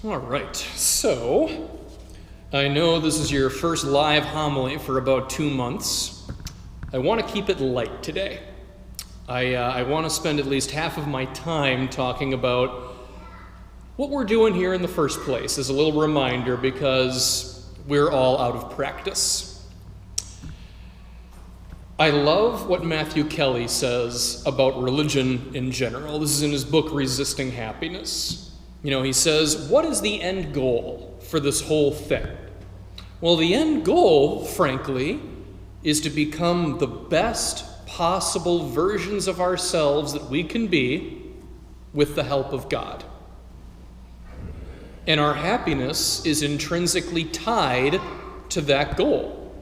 All right, so I know this is your first live homily for about 2 months. I want to keep it light today. I want to spend at least half of my time talking about what we're doing here in the first place as a little reminder, because we're all out of practice. I love what Matthew Kelly says about religion in general. This is in his book, Resisting Happiness. You know, he says, what is the end goal for this whole thing? Well, the end goal, frankly, is to become the best possible versions of ourselves that we can be with the help of God. And our happiness is intrinsically tied to that goal.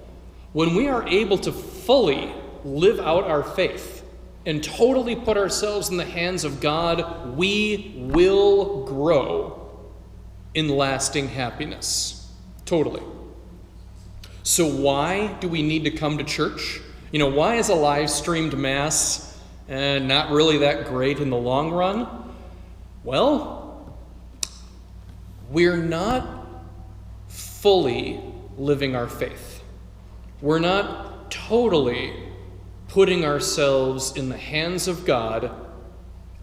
When we are able to fully live out our faith and totally put ourselves in the hands of God, we will grow in lasting happiness. Totally. So why do we need to come to church? You know, why is a live streamed mass not really that great in the long run? Well, we're not fully living our faith. We're not totally putting ourselves in the hands of God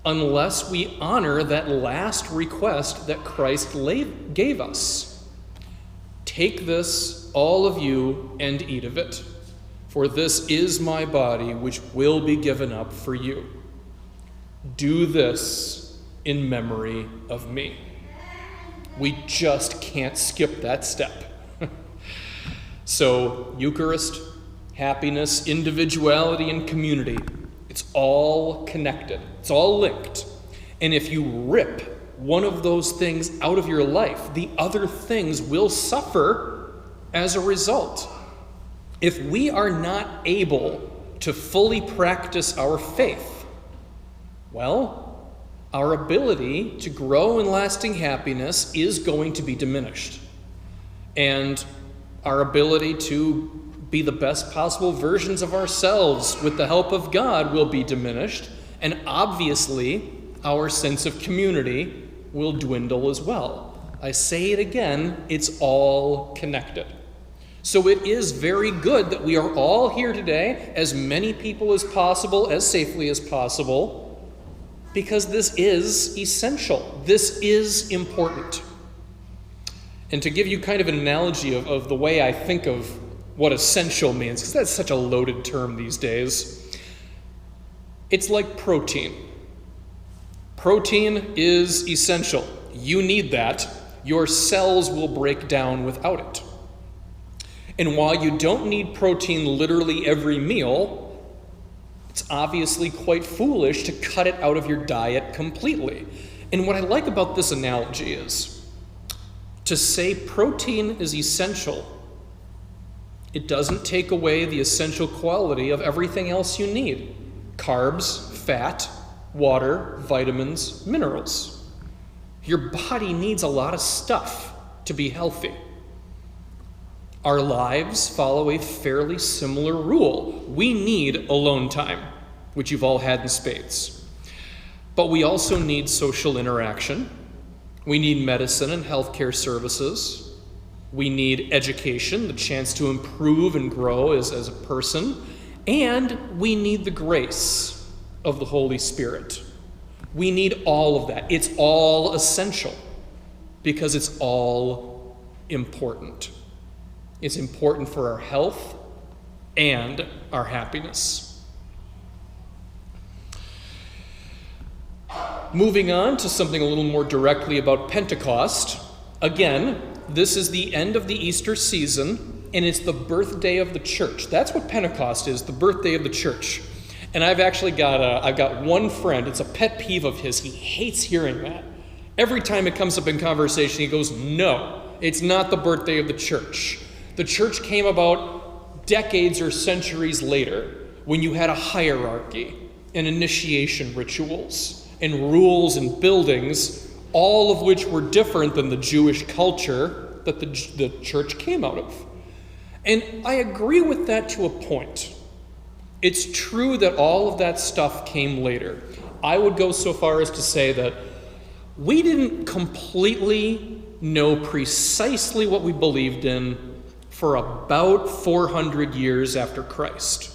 unless we honor that last request that Christ gave us. Take this, all of you, and eat of it, for this is my body, which will be given up for you. Do this in memory of me. We just can't skip that step. So, Eucharist, happiness, individuality, and community, it's all connected. It's all linked. And if you rip one of those things out of your life, the other things will suffer as a result. If we are not able to fully practice our faith, well, our ability to grow in lasting happiness is going to be diminished. And our ability to be the best possible versions of ourselves with the help of God will be diminished, and obviously our sense of community will dwindle as well. I say it again, it's all connected. So it is very good that we are all here today, as many people as possible, as safely as possible, because this is essential. This is important. And to give you kind of an analogy of the way I think of what essential means, because that's such a loaded term these days. It's like protein. Protein is essential. You need that. Your cells will break down without it. And while you don't need protein literally every meal, it's obviously quite foolish to cut it out of your diet completely. And what I like about this analogy is to say protein is essential. It doesn't take away the essential quality of everything else you need. Carbs, fat, water, vitamins, minerals. Your body needs a lot of stuff to be healthy. Our lives follow a fairly similar rule. We need alone time, which you've all had in spades. But we also need social interaction. We need medicine and healthcare services. We need education, the chance to improve and grow as a person. And we need the grace of the Holy Spirit. We need all of that. It's all essential because it's all important. It's important for our health and our happiness. Moving on to something a little more directly about Pentecost. Again, this is the end of the Easter season, and it's the birthday of the church. That's what Pentecost is, the birthday of the church. And I've actually got one friend, it's a pet peeve of his, he hates hearing that. Every time it comes up in conversation, he goes, no, it's not the birthday of the church. The church came about decades or centuries later when you had a hierarchy and initiation rituals and rules and buildings, all of which were different than the Jewish culture that the church came out of. And I agree with that to a point. It's true that all of that stuff came later. I would go so far as to say that we didn't completely know precisely what we believed in for about 400 years after Christ.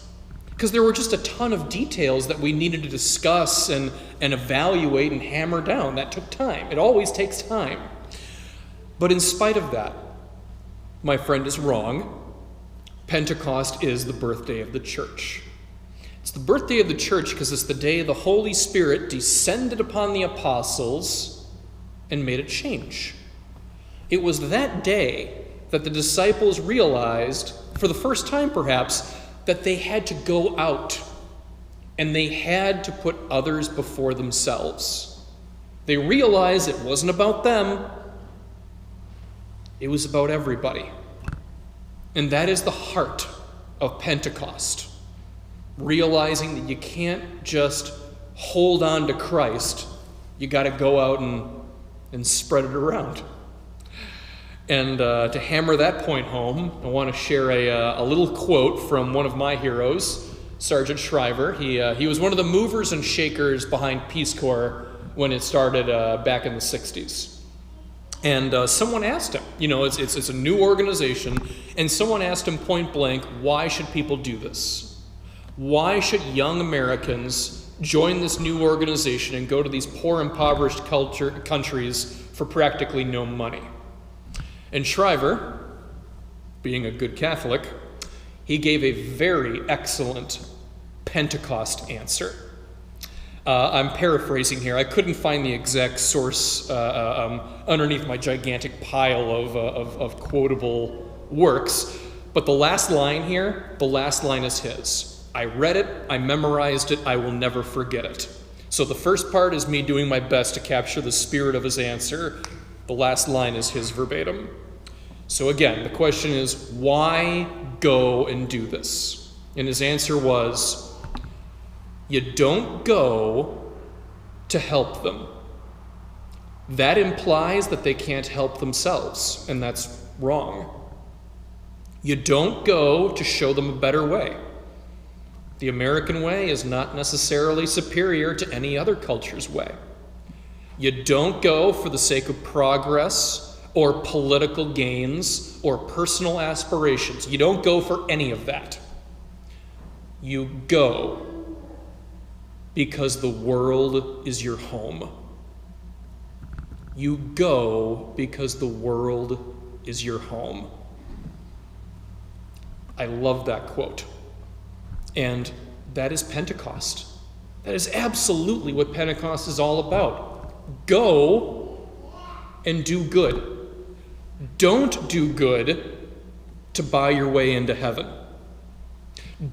Because there were just a ton of details that we needed to discuss and evaluate and hammer down. That took time. It always takes time. But in spite of that, my friend is wrong. Pentecost is the birthday of the church. It's the birthday of the church because it's the day the Holy Spirit descended upon the apostles and made a change. It was that day that the disciples realized, for the first time perhaps, that they had to go out and they had to put others before themselves. They realized it wasn't about them, it was about everybody. And that is the heart of Pentecost. Realizing that you can't just hold on to Christ, you got to go out and spread it around. And to hammer that point home, I want to share a little quote from one of my heroes, Sargent Shriver. He was one of the movers and shakers behind Peace Corps when it started back in the 60s. And someone asked him, it's a new organization, and someone asked him point blank, why should people do this? Why should young Americans join this new organization and go to these poor, impoverished countries for practically no money? And Shriver, being a good Catholic, he gave a very excellent Pentecost answer. I'm paraphrasing here. I couldn't find the exact source underneath my gigantic pile of quotable works, but the last line is his. I read it, I memorized it, I will never forget it. So the first part is me doing my best to capture the spirit of his answer. The last line is his verbatim. So again, the question is, why go and do this? And his answer was, you don't go to help them. That implies that they can't help themselves, and that's wrong. You don't go to show them a better way. The American way is not necessarily superior to any other culture's way. You don't go for the sake of progress or political gains or personal aspirations. You don't go for any of that. You go because the world is your home. You go because the world is your home. I love that quote. And that is Pentecost. That is absolutely what Pentecost is all about. Go and do good. Don't do good to buy your way into heaven.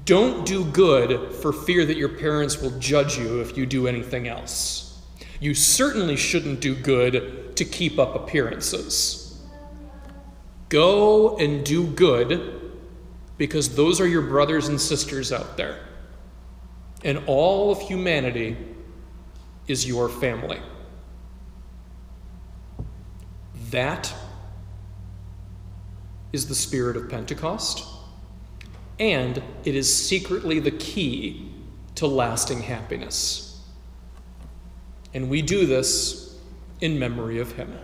Don't do good for fear that your parents will judge you if you do anything else. You certainly shouldn't do good to keep up appearances. Go and do good because those are your brothers and sisters out there. And all of humanity is your family. That is the spirit of Pentecost, and it is secretly the key to lasting happiness. And we do this in memory of him.